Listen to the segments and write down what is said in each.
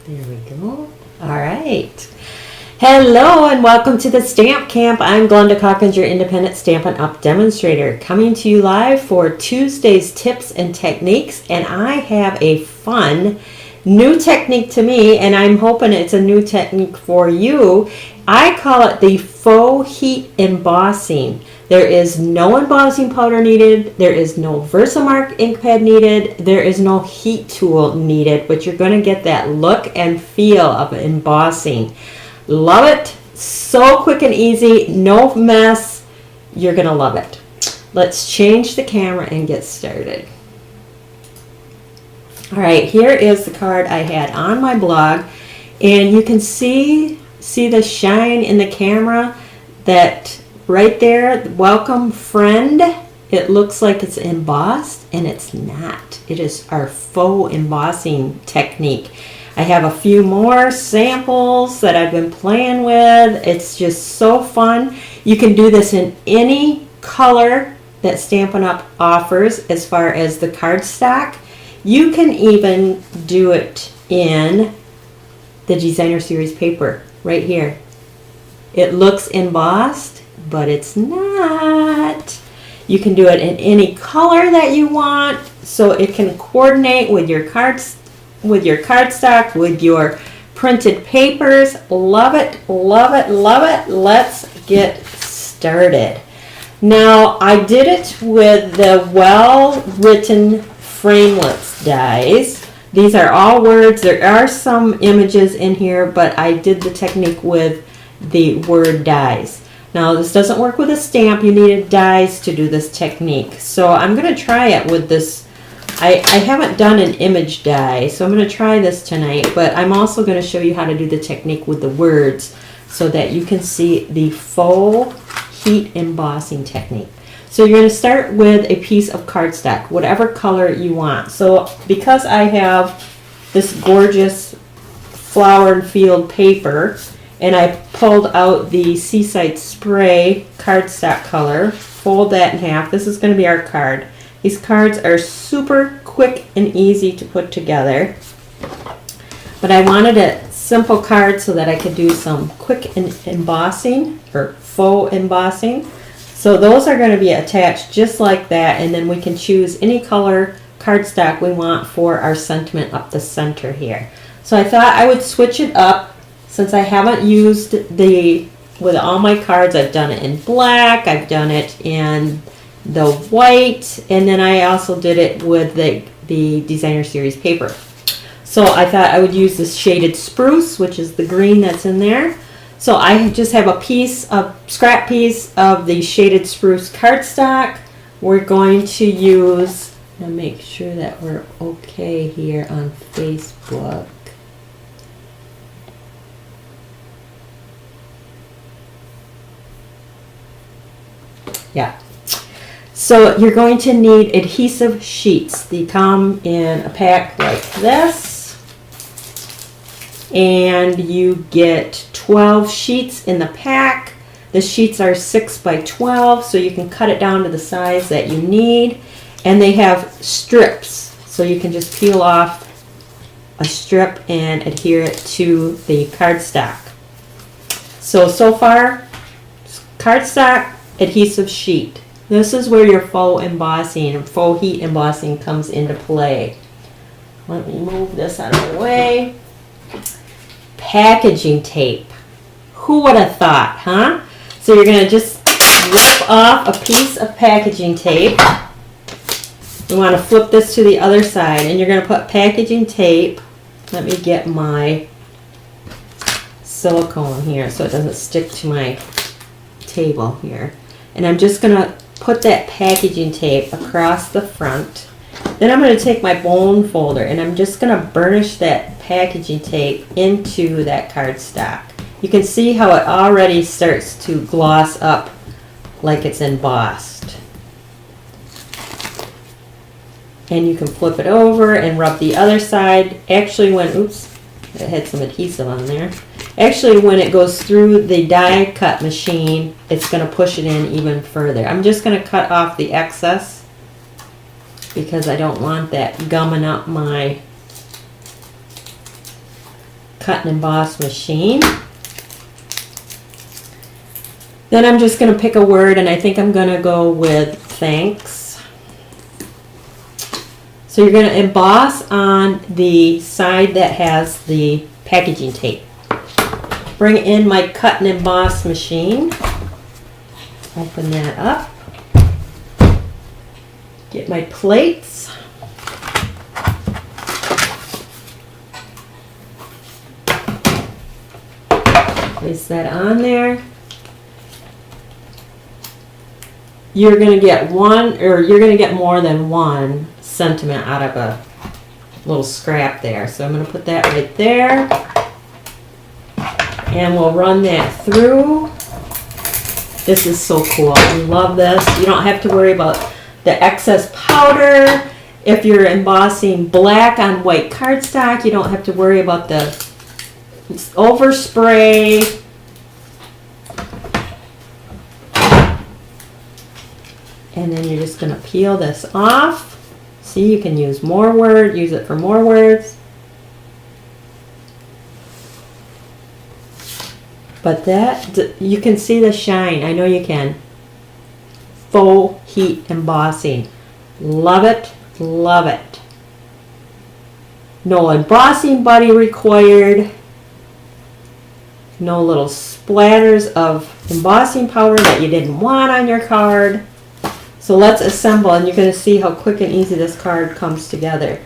There we go. All right. Hello and welcome to the Stamp Camp. I'm Glenda Calkins, your independent Stampin' Up! Demonstrator, coming to you live for Tuesday's Tips and Techniques. And I have a fun new technique to me, and I'm hoping it's a new technique for you. I call it the Faux Heat Embossing. There is no embossing powder needed. There is no Versamark ink pad needed. There is no heat tool needed, but you're going to get that look and feel of embossing. Love it. So quick and easy. No mess. You're going to love it. Let's change the camera and get started. All right, here is the card I had on my blog, and you can see the shine in the camera, that right there, welcome friend. It looks like it's embossed, and it's not. It is our faux embossing technique. I have a few more samples that I've been playing with. It's just so fun. You can do this in any color that Stampin' Up! Offers as far as the cardstock. You can even do it in the designer series paper right here. It looks embossed, but it's not. You can do it in any color that you want, so it can coordinate with your cards, with your cardstock, with your printed papers. Love it, love it, love it. Let's get started. Now, I did it with the well-written framelits dies. These are all words. There are some images in here, but I did the technique with the word dies. Now, this doesn't work with a stamp. You needed dies to do this technique. So I'm going to try it with this. I haven't done an image die, so I'm going to try this tonight, but I'm also going to show you how to do the technique with the words so that you can see the faux heat embossing technique. So you're going to start with a piece of cardstock, whatever color you want. So because I have this gorgeous flower and field paper, and I pulled out the Seaside Spray cardstock color, fold that in half. This is going to be our card. These cards are super quick and easy to put together. But I wanted a simple card so that I could do some quick embossing or faux embossing. So those are going to be attached just like that, and then we can choose any color cardstock we want for our sentiment up the center here. So I thought I would switch it up since I haven't used with all my cards. I've done it in black, I've done it in the white, and then I also did it with the designer series paper. So I thought I would use this shaded spruce, which is the green that's in there. So I just have a scrap piece of the shaded spruce cardstock. We're going to use, to make sure that we're okay here on Facebook. Yeah. So you're going to need adhesive sheets. They come in a pack like this. And you get 12 sheets in the pack. The sheets are 6 by 12, so you can cut it down to the size that you need. And they have strips, so you can just peel off a strip and adhere it to the cardstock. So far, cardstock, adhesive sheet. This is where your faux embossing and faux heat embossing comes into play. Let me move this out of the way. Packaging tape. Who would have thought, huh? So you're going to just rip off a piece of packaging tape. You want to flip this to the other side, and you're going to put packaging tape. Let me get my silicone here so it doesn't stick to my table here. And I'm just going to put that packaging tape across the front. Then I'm going to take my bone folder, and I'm just going to burnish that packaging tape into that cardstock. You can see how it already starts to gloss up like it's embossed. And you can flip it over and rub the other side. Actually, oops, it had some adhesive on there. Actually, when it goes through the die cut machine, it's going to push it in even further. I'm just going to cut off the excess because I don't want that gumming up my cut and emboss machine. Then I'm just going to pick a word, and I think I'm going to go with thanks. So you're going to emboss on the side that has the packaging tape. Bring in my cut and emboss machine. Open that up. Get my plates. Place that on there. You're going to get one, or you're going to get more than one sentiment out of a little scrap there. So I'm going to put that right there. And we'll run that through. This is so cool. I love this. You don't have to worry about the excess powder. If you're embossing black on white cardstock, you don't have to worry about the overspray. And then you're just going to peel this off. See, you can use more words, use it for more words. But that, you can see the shine. I know you can. Faux heat embossing. Love it, love it. No embossing buddy required. No little splatters of embossing powder that you didn't want on your card. So let's assemble, and you're going to see how quick and easy this card comes together.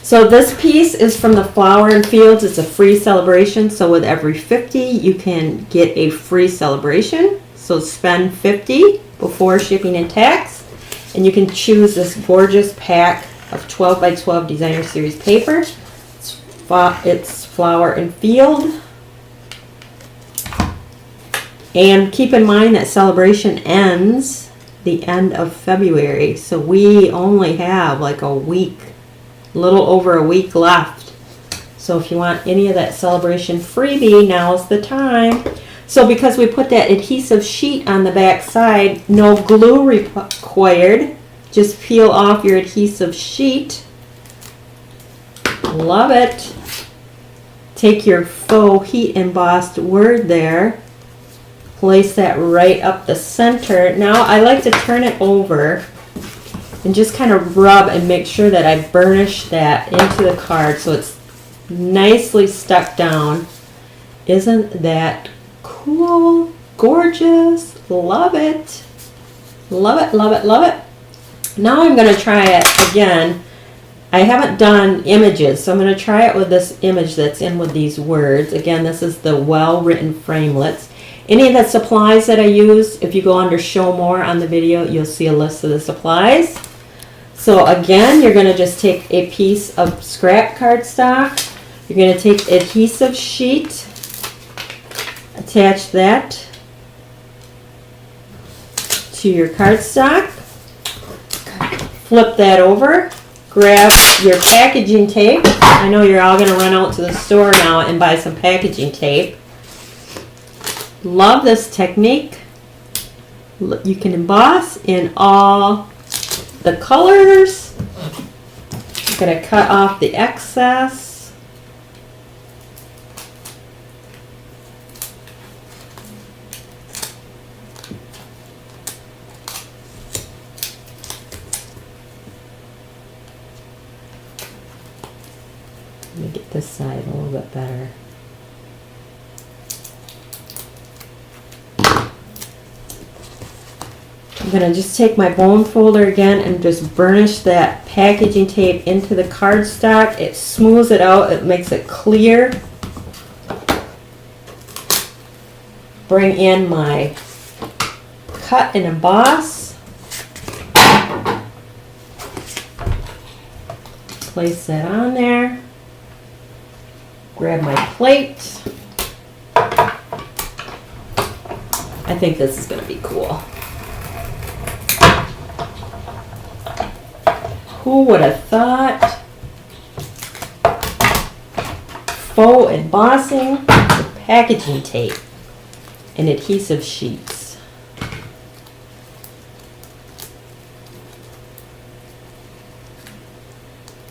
So this piece is from the Flower and Fields. It's a free celebration. So with every 50, you can get a free celebration. So spend 50 before shipping and tax. And you can choose this gorgeous pack of 12 by 12 designer series paper. It's Flower and Field. And keep in mind that celebration ends the end of February. So we only have like a week, a little over a week left. So if you want any of that celebration freebie, now's the time. So because we put that adhesive sheet on the back side, no glue required. Just peel off your adhesive sheet. Love it. Take your faux heat embossed word there. Place that right up the center. Now I like to turn it over and just kind of rub and make sure that I burnish that into the card so it's nicely stuck down. Isn't that cool? Gorgeous. Love it. Love it, love it, love it. Now I'm going to try it again. I haven't done images, so I'm going to try it with this image that's in with these words. Again, this is the well-written framelits. Any of the supplies that I use, if you go under Show More on the video, you'll see a list of the supplies. So again, you're going to just take a piece of scrap cardstock. You're going to take adhesive sheet, attach that to your cardstock, flip that over, grab your packaging tape. I know you're all going to run out to the store now and buy some packaging tape. Love this technique. You can emboss in all the colors. I'm going to cut off the excess. Let me get this side a little bit better. I'm going to just take my bone folder again and just burnish that packaging tape into the cardstock. It smooths it out. It makes it clear. Bring in my cut and emboss. Place that on there. Grab my plate. I think this is going to be cool. Who would have thought? Faux embossing with packaging tape and adhesive sheets.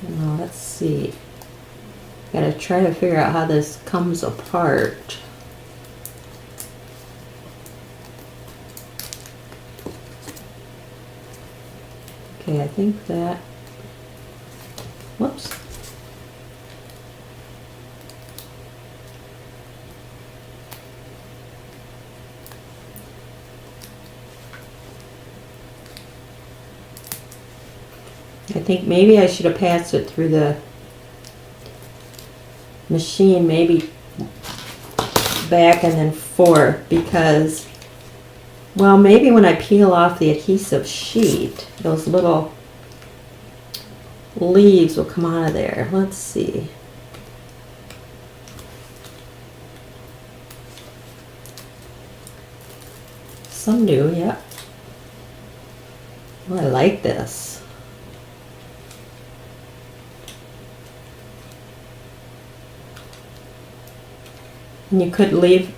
Now let's see. Got to try to figure out how this comes apart. Okay, I think that, whoops. I think maybe I should have passed it through the machine, maybe back and then forth, because, well, maybe when I peel off the adhesive sheet, those little leaves will come out of there. Let's see. Some do, yeah. Oh, I like this. And you could leave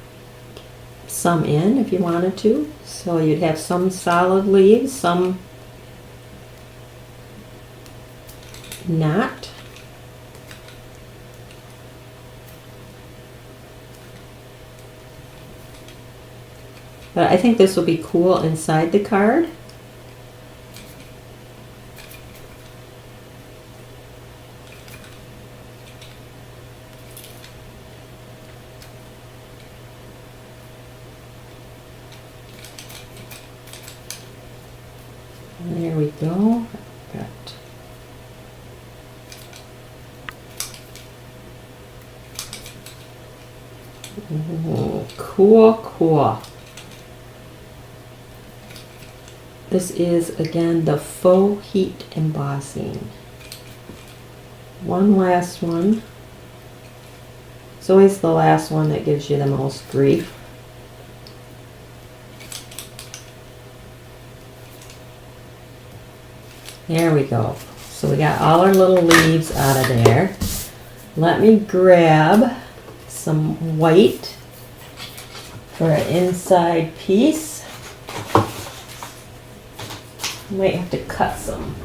some in if you wanted to. So you'd have some solid leaves, some not. But I think this will be cool inside the card. And there we go. Got cool, cool. This is again the Faux Heat Embossing. One last one. It's always the last one that gives you the most grief. There we go. So we got all our little leaves out of there. Let me grab some white for an inside piece. Might have to cut some.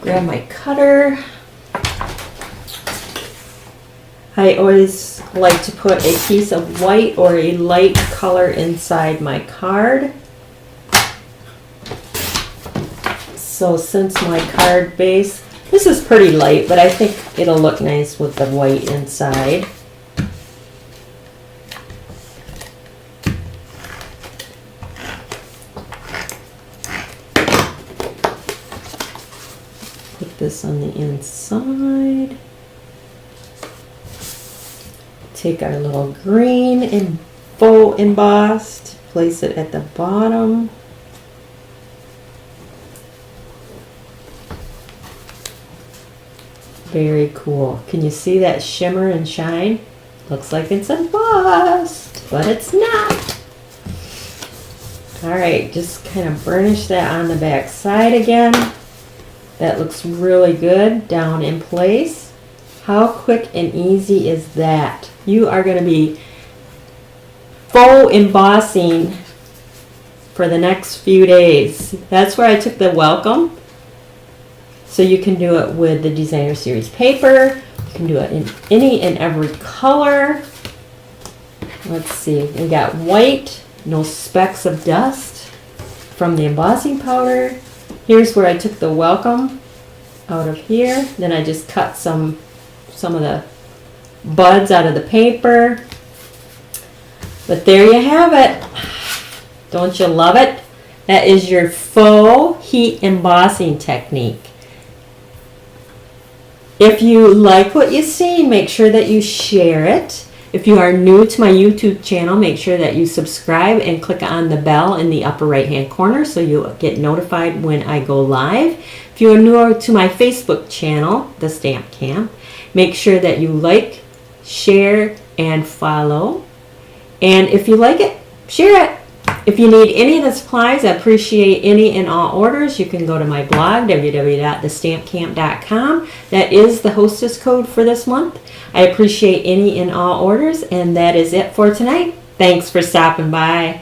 Grab my cutter. I always like to put a piece of white or a light color inside my card. So since my card base, this is pretty light, but I think it'll look nice with the white inside. Put this on the inside. Take our little green and faux embossed, place it at the bottom. Very cool. Can you see that shimmer and shine? Looks like it's embossed, but it's not. All right, just kind of burnish that on the back side again. That looks really good down in place. How quick and easy is that? You are going to be faux embossing for the next few days. That's where I took the welcome. So you can do it with the Designer Series paper. You can do it in any and every color. Let's see, we got white, no specks of dust from the embossing powder. Here's where I took the welcome out of here. Then I just cut some of the buds out of the paper. But there you have it. Don't you love it? That is your faux heat embossing technique. If you like what you see, make sure that you share it. If you are new to my YouTube channel, make sure that you subscribe and click on the bell in the upper right hand corner so you'll get notified when I go live. If you are new to my Facebook channel, TheStampCamp, make sure that you like, share, and follow. And if you like it, share it. If you need any of the supplies, I appreciate any and all orders. You can go to my blog, www.TheStampCamp.com. That is the hostess code for this month. I appreciate any and all orders, and that is it for tonight. Thanks for stopping by.